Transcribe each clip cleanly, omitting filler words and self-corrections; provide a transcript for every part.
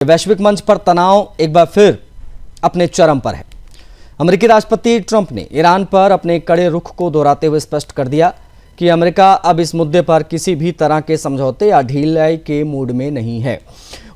वैश्विक मंच पर तनाव एक बार फिर अपने चरम पर है। अमेरिकी राष्ट्रपति ट्रंप ने ईरान पर अपने कड़े रुख को दोहराते हुए स्पष्ट कर दिया कि अमेरिका अब इस मुद्दे पर किसी भी तरह के समझौते या ढिलाई के मूड में नहीं है।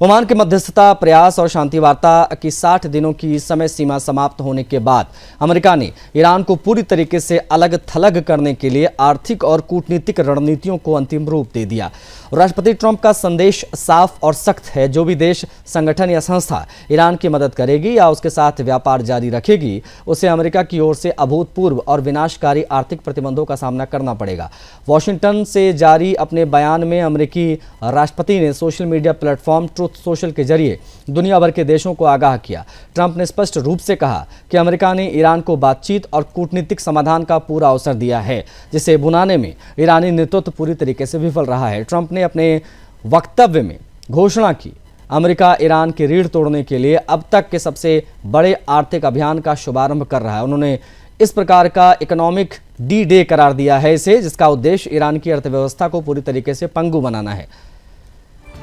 ओमान के मध्यस्थता प्रयास और शांति वार्ता की 60 दिनों की समय सीमा समाप्त होने के बाद अमेरिका ने ईरान को पूरी तरीके से अलग थलग करने के लिए आर्थिक और कूटनीतिक रणनीतियों को अंतिम रूप दे दिया। राष्ट्रपति ट्रंप का संदेश साफ और सख्त है। जो भी देश, संगठन या संस्था ईरान की मदद करेगी या उसके साथ व्यापार जारी रखेगी, उसे अमेरिका की ओर से अभूतपूर्व और विनाशकारी आर्थिक प्रतिबंधों का सामना करना पड़ेगा। वॉशिंगटन से जारी अपने बयान में अमेरिकी राष्ट्रपति ने social media platform truth social के जरिए दुनिया भर के देशों को आगाह किया। ट्रंप ने स्पष्ट रूप से कहा कि अमेरिका ने ईरान को बातचीत और कूटनीतिक समाधान का पूरा अवसर दिया है, जिसे बुनाने में ईरानी नेतृत्व पूरी तरीके से विफल रहा है। ट्रंप ने अपने वक्तव्य में घोषणा की, अमेरिका ईरान की रीढ़ तोड़ने के लिए अब तक के सबसे बड़े आर्थिक अभियान का शुभारंभ कर रहा है। उन्होंने इस प्रकार का इकोनॉमिक डी डे करार दिया है इसे, जिसका उद्देश्य ईरान की अर्थव्यवस्था को पूरी तरीके से पंगु बनाना है।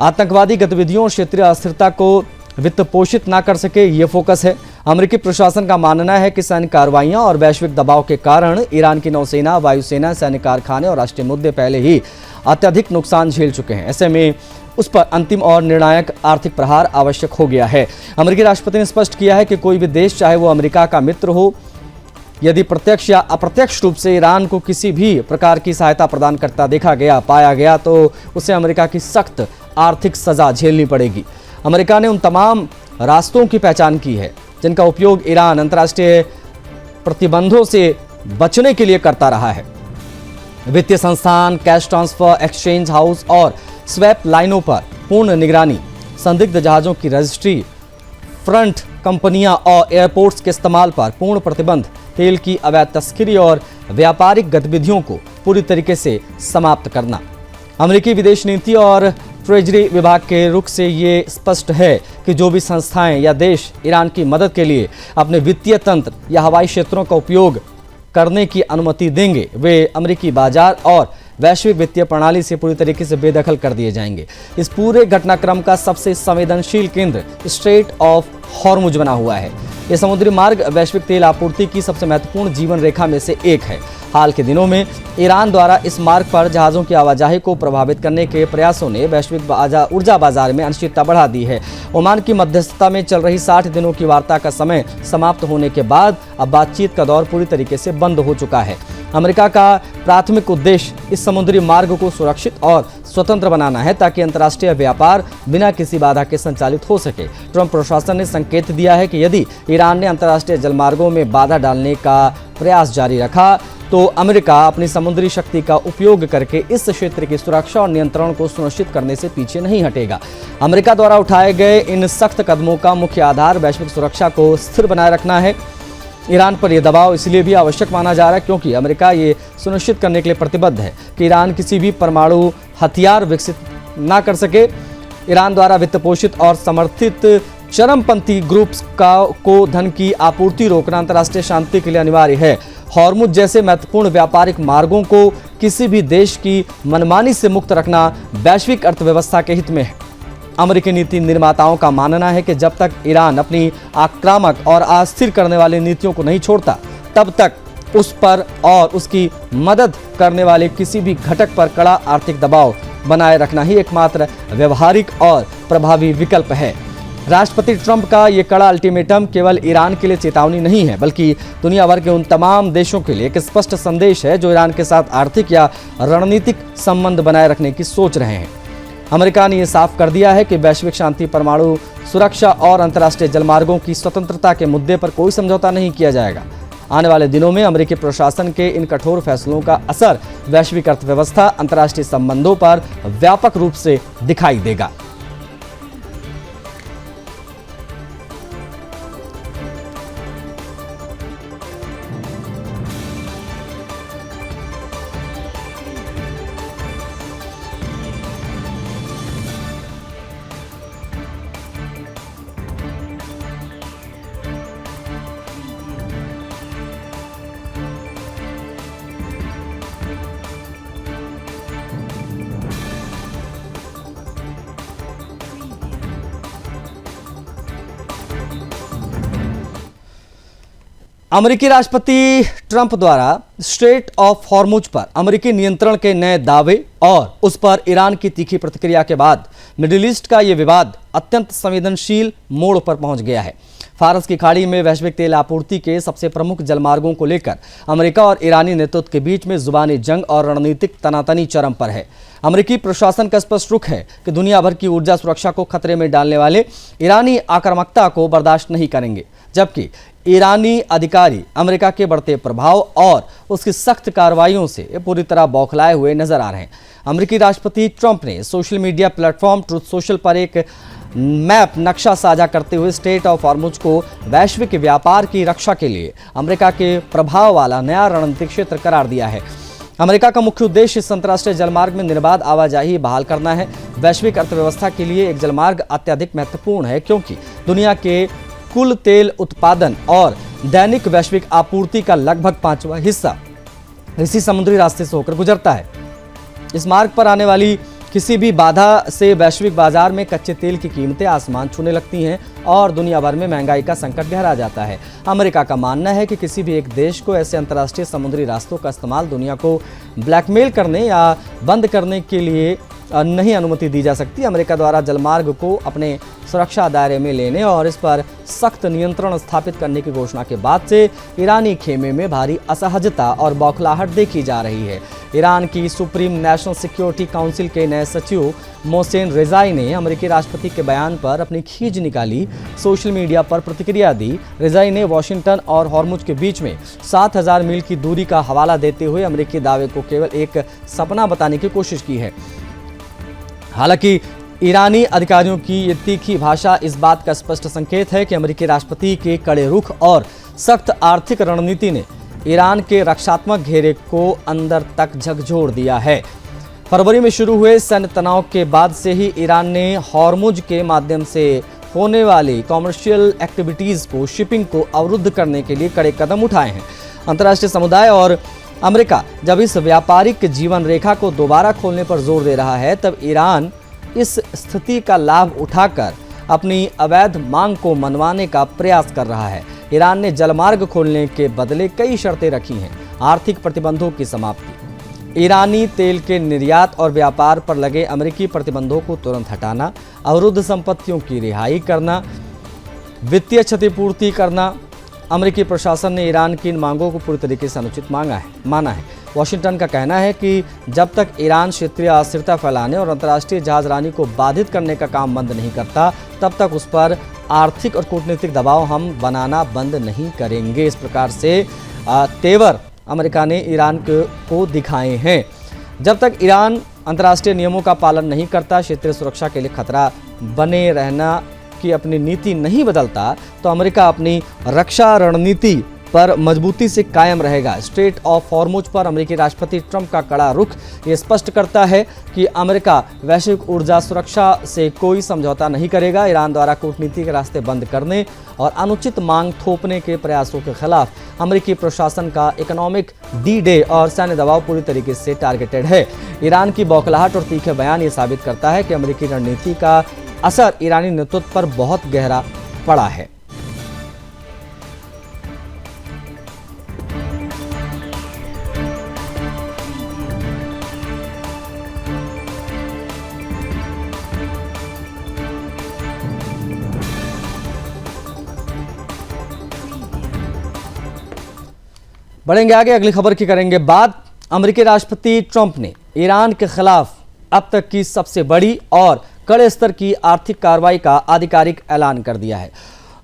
आतंकवादी गतिविधियों और क्षेत्रीय अस्थिरता को वित्त पोषित ना कर सके, ये फोकस है। अमेरिकी प्रशासन का मानना है कि सैन्य कार्रवाइयां और वैश्विक दबाव के कारण ईरान की नौसेना, वायुसेना, सैन्य कारखाने और राष्ट्रीय मुद्दे पहले ही अत्यधिक नुकसान झेल चुके हैं। ऐसे में उस पर अंतिम और निर्णायक आर्थिक प्रहार आवश्यक हो गया है। अमेरिकी राष्ट्रपति ने स्पष्ट किया है कि कोई भी देश, चाहे वो अमेरिका का मित्र हो, यदि प्रत्यक्ष या अप्रत्यक्ष रूप से ईरान को किसी भी प्रकार की सहायता प्रदान करता पाया गया तो उसे अमेरिका की सख्त आर्थिक सजा झेलनी पड़ेगी। अमेरिका ने उन तमाम रास्तों की पहचान की है जिनका उपयोग ईरान अंतर्राष्ट्रीय प्रतिबंधों से बचने के लिए करता रहा है। वित्तीय संस्थान, कैश ट्रांसफर, एक्सचेंज हाउस और स्वैप लाइनों पर पूर्ण निगरानी, संदिग्ध जहाजों की रजिस्ट्री, फ्रंट कंपनियां और एयरपोर्ट्स के इस्तेमाल पर पूर्ण प्रतिबंध, तेल की अवैध तस्करी और व्यापारिक गतिविधियों को पूरी तरीके से समाप्त करना। अमेरिकी विदेश नीति और ट्रेजरी विभाग के रुख से ये स्पष्ट है कि जो भी संस्थाएं या देश ईरान की मदद के लिए अपने वित्तीय तंत्र या हवाई क्षेत्रों का उपयोग करने की अनुमति देंगे, वे अमेरिकी बाजार और वैश्विक वित्तीय प्रणाली से पूरी तरीके से बेदखल कर दिए जाएंगे। इस पूरे घटनाक्रम का सबसे संवेदनशील केंद्र स्ट्रेट ऑफ हॉर्मुज बना हुआ है। यह समुद्री मार्ग वैश्विक तेल आपूर्ति की सबसे महत्वपूर्ण जीवन रेखा में से एक है। हाल के दिनों में ईरान द्वारा इस मार्ग पर जहाज़ों की आवाजाही को प्रभावित करने के प्रयासों ने वैश्विक ऊर्जा बाजार में अनिश्चितता बढ़ा दी है। ओमान की मध्यस्थता में चल रही 60 दिनों की वार्ता का समय समाप्त होने के बाद अब बातचीत का दौर पूरी तरीके से बंद हो चुका है। अमेरिका का प्राथमिक उद्देश्य इस समुद्री मार्ग को सुरक्षित और स्वतंत्र बनाना है ताकि अंतर्राष्ट्रीय व्यापार बिना किसी बाधा के संचालित हो सके। ट्रंप प्रशासन ने संकेत दिया है कि यदि ईरान ने अंतर्राष्ट्रीय जलमार्गों में बाधा डालने का प्रयास जारी रखा तो अमेरिका अपनी समुद्री शक्ति का उपयोग करके इस क्षेत्र की सुरक्षा और नियंत्रण को सुनिश्चित करने से पीछे नहीं हटेगा। अमेरिका द्वारा उठाए गए इन सख्त कदमों का मुख्य आधार वैश्विक सुरक्षा को स्थिर बनाए रखना है। ईरान पर यह दबाव इसलिए भी आवश्यक माना जा रहा है क्योंकि अमेरिका ये सुनिश्चित करने के लिए प्रतिबद्ध है कि ईरान किसी भी परमाणु हथियार विकसित ना कर सके। ईरान द्वारा वित्त पोषित और समर्थित चरमपंथी ग्रुप्स को धन की आपूर्ति रोकना अंतर्राष्ट्रीय शांति के लिए अनिवार्य है। हॉर्मुज जैसे महत्वपूर्ण व्यापारिक मार्गों को किसी भी देश की मनमानी से मुक्त रखना वैश्विक अर्थव्यवस्था के हित में है। अमेरिकी नीति निर्माताओं का मानना है कि जब तक ईरान अपनी आक्रामक और अस्थिर करने वाली नीतियों को नहीं छोड़ता, तब तक उस पर और उसकी मदद करने वाले किसी भी घटक पर कड़ा आर्थिक दबाव बनाए रखना ही एकमात्र व्यवहारिक और प्रभावी विकल्प है। राष्ट्रपति ट्रंप का ये कड़ा अल्टीमेटम केवल ईरान के लिए चेतावनी नहीं है, बल्कि दुनिया भर के उन तमाम देशों के लिए एक स्पष्ट संदेश है जो ईरान के साथ आर्थिक या रणनीतिक संबंध बनाए रखने की सोच रहे हैं। अमेरिका ने यह साफ कर दिया है कि वैश्विक शांति, परमाणु सुरक्षा और अंतर्राष्ट्रीय जलमार्गों की स्वतंत्रता के मुद्दे पर कोई समझौता नहीं किया जाएगा। आने वाले दिनों में अमेरिकी प्रशासन के इन कठोर फैसलों का असर वैश्विक अर्थव्यवस्था, अंतर्राष्ट्रीय संबंधों पर व्यापक रूप से दिखाई देगा। अमेरिकी राष्ट्रपति ट्रंप द्वारा स्ट्रेट ऑफ हॉर्मुज पर अमेरिकी नियंत्रण के नए दावे और उस पर ईरान की तीखी प्रतिक्रिया के बाद मिडिल ईस्ट का यह विवाद अत्यंत संवेदनशील मोड़ पर पहुंच गया है। फारस की खाड़ी में वैश्विक तेल आपूर्ति के सबसे प्रमुख जलमार्गों को लेकर अमेरिका और ईरानी नेतृत्व के बीच में जुबानी जंग और रणनीतिक तनातनी चरम पर है। अमेरिकी प्रशासन का स्पष्ट रुख है कि दुनिया भर की ऊर्जा सुरक्षा को खतरे में डालने वाले ईरानी आक्रामकता को बर्दाश्त नहीं करेंगे, जबकि ईरानी अधिकारी अमेरिका के बढ़ते प्रभाव और उसकी सख्त कार्रवाइयों से पूरी तरह बौखलाए हुए नजर आ रहे हैं। अमेरिकी राष्ट्रपति ट्रंप ने social media platform truth social पर एक मैप नक्शा साझा करते हुए स्ट्रेट ऑफ हॉर्मुज को वैश्विक व्यापार की रक्षा के लिए अमेरिका के प्रभाव वाला नया रणनीतिक क्षेत्र करार दिया है। अमेरिका का मुख्य उद्देश्य इस अंतर्राष्ट्रीय जलमार्ग में निर्बाध आवाजाही बहाल करना है। वैश्विक अर्थव्यवस्था के लिए एक जलमार्ग अत्यधिक महत्वपूर्ण है, क्योंकि दुनिया के कुल तेल उत्पादन और दैनिक वैश्विक आपूर्ति का लगभग 5वां हिस्सा इसी समुद्री रास्ते से होकर गुजरता है। इस मार्ग पर आने वाली किसी भी बाधा से वैश्विक बाजार में कच्चे तेल की कीमतें आसमान छूने लगती हैं और दुनिया भर में महंगाई का संकट गहरा जाता है। अमेरिका का मानना है कि किसी भी एक देश को ऐसे अंतर्राष्ट्रीय समुद्री रास्तों का इस्तेमाल दुनिया को ब्लैकमेल करने या बंद करने के लिए नहीं अनुमति दी जा सकती। अमेरिका द्वारा जलमार्ग को अपने सुरक्षा दायरे में लेने और इस पर सख्त नियंत्रण स्थापित करने की घोषणा के बाद से ईरानी खेमे में भारी असहजता और बौखलाहट देखी जा रही है। ईरान की सुप्रीम नेशनल सिक्योरिटी काउंसिल के नए सचिव मोहसेन रेजाई ने अमेरिकी राष्ट्रपति के बयान पर अपनी खींच निकाली। सोशल मीडिया पर प्रतिक्रिया दी। रेजाई ने वॉशिंगटन और हॉर्मुज के बीच में 7000 मील की दूरी का हवाला देते हुए अमेरिकी दावे को केवल एक सपना बताने की कोशिश की है। हालांकि ईरानी अधिकारियों की ये तीखी भाषा इस बात का स्पष्ट संकेत है कि अमेरिकी राष्ट्रपति के कड़े रुख और सख्त आर्थिक रणनीति ने ईरान के रक्षात्मक घेरे को अंदर तक झकझोर दिया है। फरवरी में शुरू हुए सैन्य तनाव के बाद से ही ईरान ने हॉर्मुज के माध्यम से होने वाली कॉमर्शियल एक्टिविटीज को शिपिंग को अवरुद्ध करने के लिए कड़े कदम उठाए हैं। अंतर्राष्ट्रीय समुदाय और अमेरिका जब इस व्यापारिक जीवन रेखा को दोबारा खोलने पर जोर दे रहा है, तब ईरान इस स्थिति का लाभ उठाकर अपनी अवैध मांग को मनवाने का प्रयास कर रहा है। ईरान ने जलमार्ग खोलने के बदले कई शर्तें रखी हैं। आर्थिक प्रतिबंधों की समाप्ति, ईरानी तेल के निर्यात और व्यापार पर लगे अमेरिकी प्रतिबंधों को तुरंत हटाना, अवरुद्ध संपत्तियों की रिहाई करना, वित्तीय क्षतिपूर्ति करना। अमेरिकी प्रशासन ने ईरान की इन मांगों को पूरी तरीके से अनुचित माना है। वॉशिंगटन का कहना है कि जब तक ईरान क्षेत्रीय अस्थिरता फैलाने और अंतर्राष्ट्रीय जहाजरानी को बाधित करने का काम बंद नहीं करता, तब तक उस पर आर्थिक और कूटनीतिक दबाव हम बनाना बंद नहीं करेंगे। इस प्रकार से तेवर अमेरिका ने ईरान को दिखाए हैं। जब तक ईरान अंतर्राष्ट्रीय नियमों का पालन नहीं करता, क्षेत्रीय सुरक्षा के लिए खतरा बने रहना की अपनी नीति नहीं बदलता, तो अमेरिका अपनी रक्षा रणनीति पर मजबूती से कायम रहेगा। स्ट्रेट ऑफ हॉर्मुज पर अमेरिकी राष्ट्रपति ट्रंप का कड़ा रुख ये स्पष्ट करता है कि अमेरिका वैश्विक ऊर्जा सुरक्षा से कोई समझौता नहीं करेगा। ईरान द्वारा कूटनीति के रास्ते बंद करने और अनुचित मांग थोपने के प्रयासों के खिलाफ अमेरिकी प्रशासन का इकोनॉमिक डी-डे और सैन्य दबाव पूरी तरीके से टारगेटेड है। ईरान की बौखलाहट और तीखे बयान ये साबित करता है कि अमेरिकी रणनीति का असर ईरानी नेतृत्व पर बहुत गहरा पड़ा है। बढ़ेंगे आगे, अगली खबर की करेंगे बात। अमेरिकी राष्ट्रपति ट्रंप ने ईरान के खिलाफ अब तक की सबसे बड़ी और कड़े स्तर की आर्थिक कार्रवाई का आधिकारिक ऐलान कर दिया है।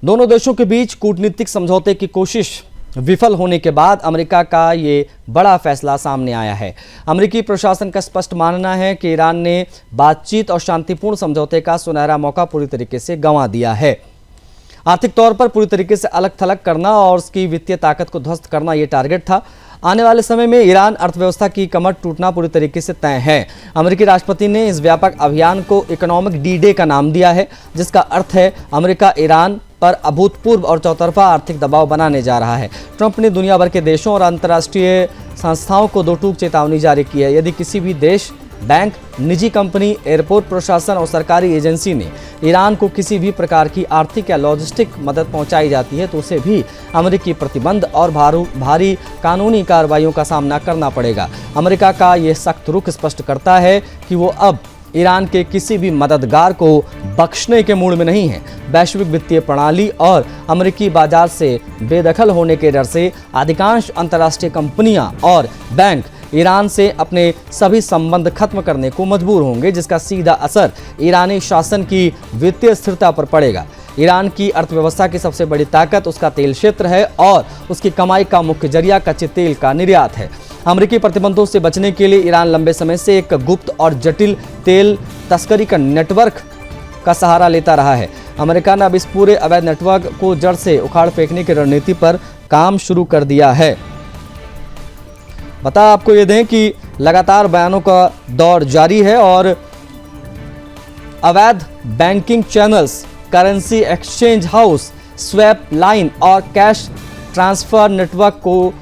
दोनों देशों के बीच कूटनीतिक समझौते की कोशिश विफल होने के बाद अमेरिका का ये बड़ा फैसला सामने आया है। अमेरिकी प्रशासन का स्पष्ट मानना है कि ईरान ने बातचीत और शांतिपूर्ण समझौते का सुनहरा मौका पूरी तरीके से गंवा दिया है। आर्थिक तौर पर पूरी तरीके से अलग थलग करना और उसकी वित्तीय ताकत को ध्वस्त करना ये टारगेट था। आने वाले समय में ईरान अर्थव्यवस्था की कमर टूटना पूरी तरीके से तय है। अमेरिकी राष्ट्रपति ने इस व्यापक अभियान को इकोनॉमिक डी-डे का नाम दिया है, जिसका अर्थ है अमेरिका ईरान पर अभूतपूर्व और चौतरफा आर्थिक दबाव बनाने जा रहा है। ट्रंप ने दुनिया भर के देशों और अंतर्राष्ट्रीय संस्थाओं को दो टूक चेतावनी जारी की है। यदि किसी भी देश बैंक, निजी कंपनी, एयरपोर्ट प्रशासन और सरकारी एजेंसी ने ईरान को किसी भी प्रकार की आर्थिक या लॉजिस्टिक मदद पहुंचाई जाती है तो उसे भी अमेरिकी प्रतिबंध और भारी कानूनी कार्रवाइयों का सामना करना पड़ेगा। अमेरिका का यह सख्त रुख स्पष्ट करता है कि वो अब ईरान के किसी भी मददगार को बख्शने के मूड में नहीं है। वैश्विक वित्तीय प्रणाली और अमेरिकी बाजार से बेदखल होने के डर से अधिकांश अंतर्राष्ट्रीय कंपनियां और बैंक ईरान से अपने सभी संबंध खत्म करने को मजबूर होंगे, जिसका सीधा असर ईरानी शासन की वित्तीय स्थिरता पर पड़ेगा। ईरान की अर्थव्यवस्था की सबसे बड़ी ताकत उसका तेल क्षेत्र है और उसकी कमाई का मुख्य जरिया कच्चे तेल का निर्यात है। अमेरिकी प्रतिबंधों से बचने के लिए ईरान लंबे समय से एक गुप्त और जटिल तेल तस्करी का नेटवर्क का सहारा लेता रहा है। अमेरिका ने अब इस पूरे अवैध नेटवर्क को जड़ से उखाड़ फेंकने की रणनीति पर काम शुरू कर दिया है। बता आपको ये दें कि लगातार बयानों का दौर जारी है और अवैध banking channels, currency exchange house, swap line और कैश ट्रांसफर नेटवर्क को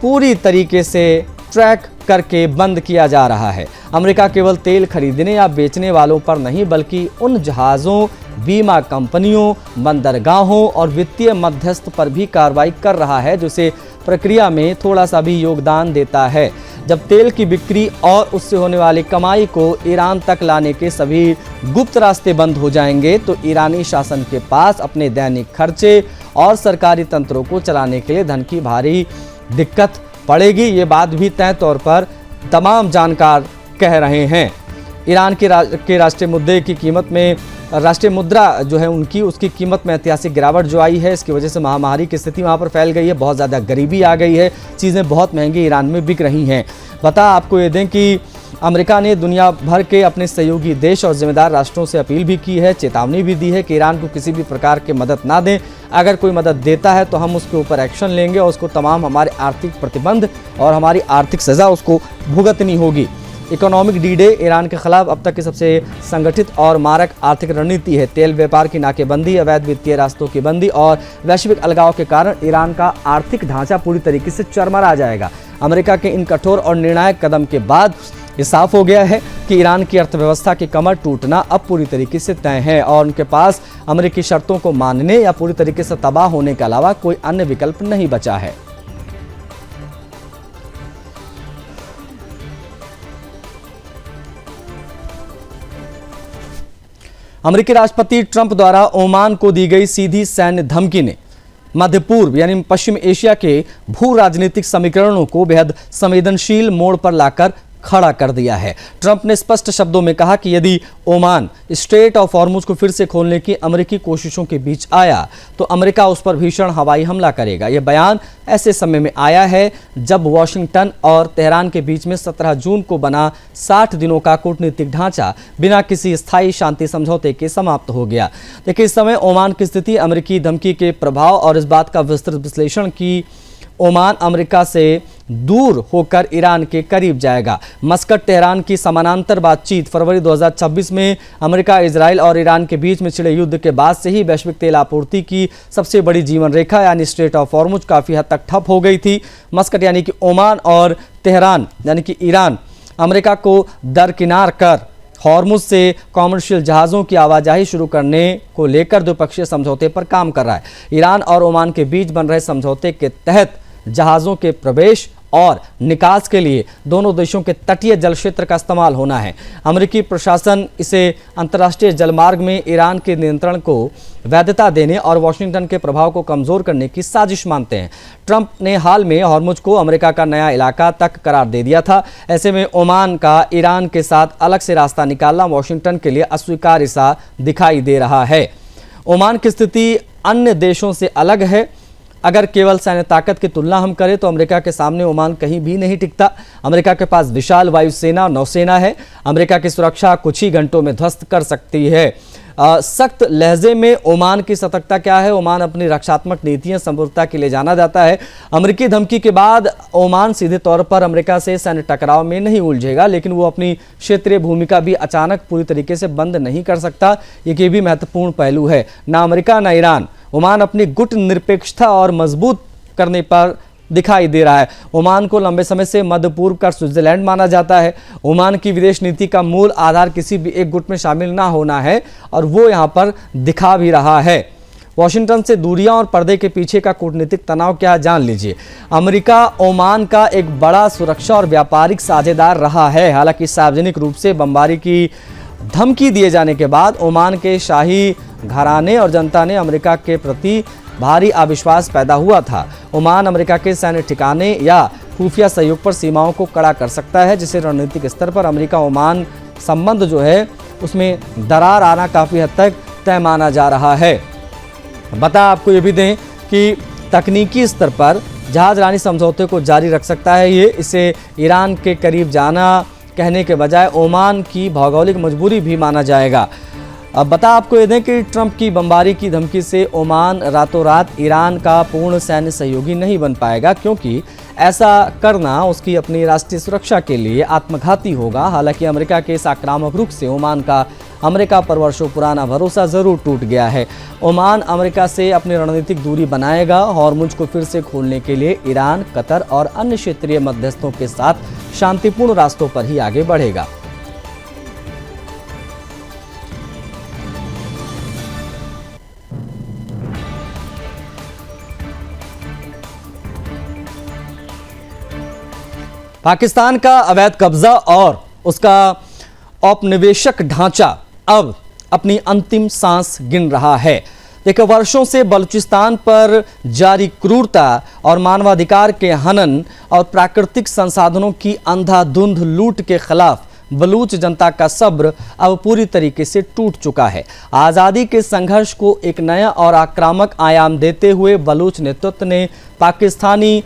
पूरी तरीके से ट्रैक करके बंद किया जा रहा है। अमेरिका केवल तेल खरीदने या बेचने वालों पर नहीं बल्कि उन जहाज़ों, बीमा कंपनियों, बंदरगाहों और वित्तीय मध्यस्थ पर भी कार्रवाई कर रहा है जो इस प्रक्रिया में थोड़ा सा भी योगदान देता है। जब तेल की बिक्री और उससे होने वाली कमाई को ईरान तक लाने के सभी गुप्त रास्ते बंद हो जाएंगे तो ईरानी शासन के पास अपने दैनिक खर्चे और सरकारी तंत्रों को चलाने के लिए धन की भारी दिक्कत पड़ेगी। ये बात भी तय तौर पर तमाम जानकार कह रहे हैं। ईरान के राष्ट्रीय मुद्दे की कीमत में, राष्ट्रीय मुद्रा जो है उनकी, उसकी कीमत में ऐतिहासिक गिरावट जो आई है, इसकी वजह से महामारी की स्थिति वहाँ पर फैल गई है, बहुत ज़्यादा गरीबी आ गई है, चीज़ें बहुत महंगी ईरान में बिक रही हैं। बता आपको ये दें कि अमेरिका ने दुनिया भर के अपने सहयोगी देश और जिम्मेदार राष्ट्रों से अपील भी की है, चेतावनी भी दी है कि ईरान को किसी भी प्रकार की मदद ना दें। अगर कोई मदद देता है तो हम उसके ऊपर एक्शन लेंगे और उसको तमाम हमारे आर्थिक प्रतिबंध और हमारी आर्थिक सज़ा उसको भुगतनी होगी। इकोनॉमिक डी-डे ईरान के खिलाफ अब तक की सबसे संगठित और मारक आर्थिक रणनीति है। तेल व्यापार की नाकेबंदी, अवैध वित्तीय रास्तों की बंदी और वैश्विक अलगाव के कारण ईरान का आर्थिक ढांचा पूरी तरीके से चरमरा जाएगा। अमेरिका के इन कठोर और निर्णायक कदम के बाद ये साफ हो गया है कि ईरान की अर्थव्यवस्था की कमर टूटना अब पूरी तरीके से तय है और उनके पास अमेरिकी शर्तों को मानने या पूरी तरीके से तबाह होने के अलावा कोई अन्य विकल्प नहीं बचा है। अमेरिकी राष्ट्रपति ट्रंप द्वारा ओमान को दी गई सीधी सैन्य धमकी ने मध्य पूर्व यानी पश्चिम एशिया के भू राजनीतिक समीकरणों को बेहद संवेदनशील मोड़ पर लाकर खड़ा कर दिया है। ट्रंप ने स्पष्ट शब्दों में कहा कि यदि ओमान स्ट्रेट ऑफ हॉर्मुज को फिर से खोलने की अमेरिकी कोशिशों के बीच आया तो अमेरिका उस पर भीषण हवाई हमला करेगा। यह बयान ऐसे समय में आया है जब वॉशिंगटन और तेहरान के बीच में 17 जून को बना 60 दिनों का कूटनीतिक ढांचा बिना किसी स्थायी शांति समझौते के समाप्त हो गया। देखिए, इस समय ओमान की स्थिति अमेरिकी धमकी के प्रभाव और इस बात का विस्तृत विश्लेषण की ओमान अमेरिका से दूर होकर ईरान के करीब जाएगा। मस्कट तेहरान की समानांतर बातचीत फरवरी 2026 में अमेरिका, इजराइल और ईरान के बीच में छिड़े युद्ध के बाद से ही वैश्विक तेल आपूर्ति की सबसे बड़ी जीवन रेखा यानी स्ट्रेट ऑफ हॉर्मुज काफ़ी हद तक ठप हो गई थी। मस्कट यानी कि ओमान और तेहरान यानी कि ईरान अमेरिका को दरकिनार कर हॉर्मुज से कॉमर्शियल जहाज़ों की आवाजाही शुरू करने को लेकर द्विपक्षीय समझौते पर काम कर रहा है। ईरान और ओमान के बीच बन रहे समझौते के तहत जहाज़ों के प्रवेश और निकास के लिए दोनों देशों के तटीय जल क्षेत्र का इस्तेमाल होना है। अमेरिकी प्रशासन इसे अंतर्राष्ट्रीय जलमार्ग में ईरान के नियंत्रण को वैधता देने और वाशिंगटन के प्रभाव को कमज़ोर करने की साजिश मानते हैं। ट्रंप ने हाल में हॉर्मुज को अमेरिका का नया इलाका तक करार दे दिया था। ऐसे में ओमान का ईरान के साथ अलग से रास्ता निकालना वाशिंगटन के लिए अस्वीकार्य सा दिखाई दे रहा है। ओमान की स्थिति अन्य देशों से अलग है। अगर केवल सैन्य ताकत की तुलना हम करें तो अमेरिका के सामने ओमान कहीं भी नहीं टिकता। अमेरिका के पास विशाल वायुसेना, नौसेना है। अमेरिका की सुरक्षा कुछ ही घंटों में ध्वस्त कर सकती है। सख्त लहजे में ओमान की सतर्कता क्या है? ओमान अपनी रक्षात्मक नीतियां संपूर्णता के लिए जाना जाता है। अमेरिकी धमकी के बाद ओमान सीधे तौर पर अमेरिका से सैन्य टकराव में नहीं उलझेगा, लेकिन वो अपनी क्षेत्रीय भूमिका भी अचानक पूरी तरीके से बंद नहीं कर सकता। ये भी महत्वपूर्ण पहलू है। ना अमेरिका ना ईरान ओमान अपनी गुट निरपेक्षता और मजबूत करने पर दिखाई दे रहा है। ओमान को लंबे समय से मध्य पूर्व का स्विट्जरलैंड माना जाता है। ओमान की विदेश नीति का मूल आधार किसी भी एक गुट में शामिल ना होना है और वो यहाँ पर दिखा भी रहा है। वॉशिंगटन से दूरियां और पर्दे के पीछे का कूटनीतिक तनाव क्या जान लीजिए। अमेरिका ओमान का एक बड़ा सुरक्षा और व्यापारिक साझेदार रहा है। हालांकि सार्वजनिक रूप से बमबारी की धमकी दिए जाने के बाद ओमान के शाही घराने और जनता ने अमेरिका के प्रति भारी अविश्वास पैदा हुआ था। ओमान अमेरिका के सैन्य ठिकाने या खुफिया सहयोग पर सीमाओं को कड़ा कर सकता है, जिससे रणनीतिक स्तर पर अमेरिका ओमान संबंध जो है उसमें दरार आना काफ़ी हद तक तय माना जा रहा है। बता आपको ये भी दें कि तकनीकी स्तर पर जहाज़रानी समझौते को जारी रख सकता है ये। इसे ईरान के करीब जाना कहने के बजाय ओमान की भौगोलिक मजबूरी भी माना जाएगा। अब बता आपको ये दें कि ट्रंप की बमबारी की धमकी से ओमान रातों रात ईरान का पूर्ण सैन्य सहयोगी नहीं बन पाएगा, क्योंकि ऐसा करना उसकी अपनी राष्ट्रीय सुरक्षा के लिए आत्मघाती होगा। हालांकि अमेरिका के इस आक्रामक रुख से ओमान का अमेरिका पर वर्षों पुराना भरोसा जरूर टूट गया है। ओमान अमेरिका से अपनी रणनीतिक दूरी बनाएगा। हॉर्मुज को फिर से खोलने के लिए ईरान, कतर और अन्य क्षेत्रीय मध्यस्थों के साथ शांतिपूर्ण रास्तों पर ही आगे बढ़ेगा। पाकिस्तान का अवैध कब्जा और उसका औपनिवेशिक ढांचा अब अपनी अंतिम सांस गिन रहा है। देखिए, वर्षों से बलूचिस्तान पर जारी क्रूरता और मानवाधिकार के हनन और प्राकृतिक संसाधनों की अंधाधुंध लूट के खिलाफ बलूच जनता का सब्र अब पूरी तरीके से टूट चुका है। आज़ादी के संघर्ष को एक नया और आक्रामक आयाम देते हुए बलूच नेतृत्व ने पाकिस्तानी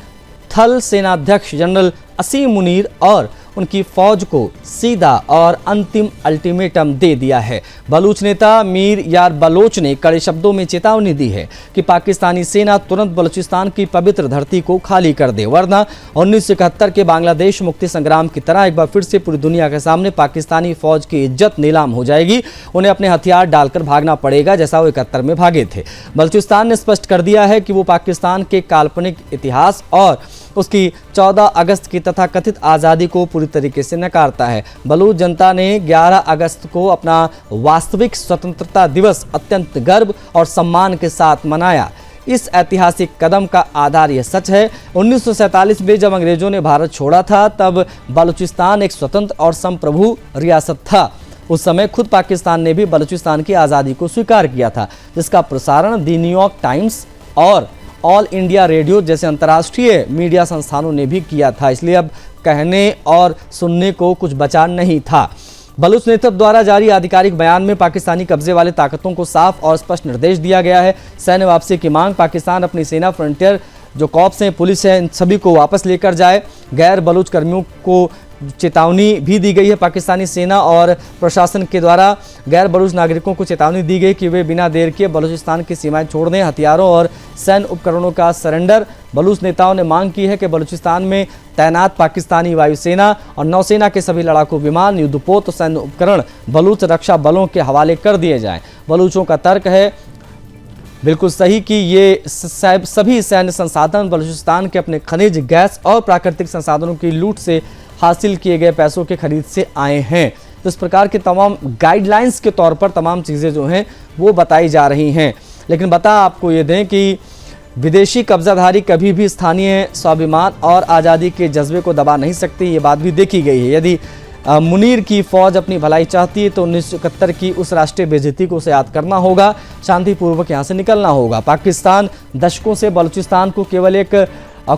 थल सेनाध्यक्ष जनरल असीम मुनीर और उनकी फौज को सीधा और अंतिम अल्टीमेटम दे दिया है। बलूच नेता मीर यार बलोच ने कड़े शब्दों में चेतावनी दी है कि पाकिस्तानी सेना तुरंत बलूचिस्तान की पवित्र धरती को खाली कर दे, वरना 1971 के बांग्लादेश मुक्ति संग्राम की तरह एक बार फिर से पूरी दुनिया के सामने पाकिस्तानी फौज की इज्जत नीलाम हो जाएगी। उन्हें अपने हथियार डालकर भागना पड़ेगा, जैसा वो 71 में भागे थे। बलूचिस्तान ने स्पष्ट कर दिया है कि वो पाकिस्तान के काल्पनिक इतिहास और उसकी 14 अगस्त की तथाकथित आज़ादी को पूरी तरीके से नकारता है। बलूच जनता ने 11 अगस्त को अपना वास्तविक स्वतंत्रता दिवस अत्यंत गर्व और सम्मान के साथ मनाया। इस ऐतिहासिक कदम का आधार यह सच है, 1947 में जब अंग्रेजों ने भारत छोड़ा था तब बलूचिस्तान एक स्वतंत्र और संप्रभु रियासत था। उस समय खुद पाकिस्तान ने भी बलूचिस्तान की आज़ादी को स्वीकार किया था, जिसका प्रसारण द न्यूयॉर्क टाइम्स और ऑल इंडिया रेडियो जैसे अंतर्राष्ट्रीय मीडिया संस्थानों ने भी किया था। इसलिए अब कहने और सुनने को कुछ बचा नहीं था। बलूच नेतृत्व द्वारा जारी आधिकारिक बयान में पाकिस्तानी कब्जे वाले ताकतों को साफ और स्पष्ट निर्देश दिया गया है। सैन्य वापसी की मांग, पाकिस्तान अपनी सेना, फ्रंटियर जो कॉप्स हैं, पुलिस है, इन सभी को वापस लेकर जाए। गैर बलूच कर्मियों को चेतावनी भी दी गई है। पाकिस्तानी सेना और प्रशासन के द्वारा गैर बलूच नागरिकों को चेतावनी दी गई कि वे बिना देर किए बलूचिस्तान की सीमाएं छोड़ दें। हथियारों और सैन्य उपकरणों का सरेंडर। बलूच नेताओं ने मांग की है कि बलूचिस्तान में तैनात पाकिस्तानी वायुसेना और नौसेना के सभी लड़ाकू विमान, युद्धपोत और सैन्य उपकरण बलूच रक्षा बलों के हवाले कर दिए जाएं। बलूचों का तर्क है, बिल्कुल सही, कि ये सभी सैन्य संसाधन बलूचिस्तान के अपने खनिज, गैस और प्राकृतिक संसाधनों की लूट से हासिल किए गए पैसों के खरीद से आए हैं। तो इस प्रकार के तमाम गाइडलाइंस के तौर पर तमाम चीज़ें जो हैं वो बताई जा रही हैं। लेकिन बता आपको ये दें कि विदेशी कब्जाधारी कभी भी स्थानीय स्वाभिमान और आज़ादी के जज्बे को दबा नहीं सकती। ये बात भी देखी गई है। यदि मुनीर की फौज अपनी भलाई चाहती है तो 1971 की उस राष्ट्रीय बेइज्जती को उसे याद करना होगा, शांतिपूर्वक यहाँ से निकलना होगा। पाकिस्तान दशकों से बलूचिस्तान को केवल एक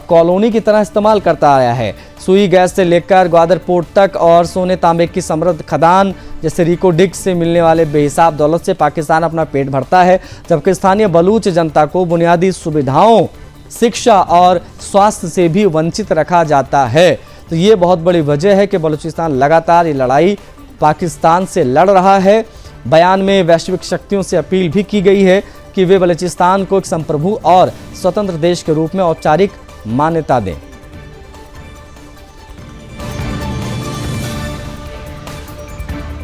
कॉलोनी की तरह इस्तेमाल करता आया है। सुई गैस से लेकर ग्वादर पोर्ट तक और सोने तांबे की समृद्ध खदान जैसे रिको डिग से मिलने वाले बेहिसाब दौलत से पाकिस्तान अपना पेट भरता है, जबकि स्थानीय बलूच जनता को बुनियादी सुविधाओं, शिक्षा और स्वास्थ्य से भी वंचित रखा जाता है। तो ये बहुत बड़ी वजह है कि बलूचिस्तान लगातार ये लड़ाई पाकिस्तान से लड़ रहा है। बयान में वैश्विक शक्तियों से अपील भी की गई है कि वे बलूचिस्तान को एक संप्रभु और स्वतंत्र देश के रूप में औपचारिक मान्यता दें।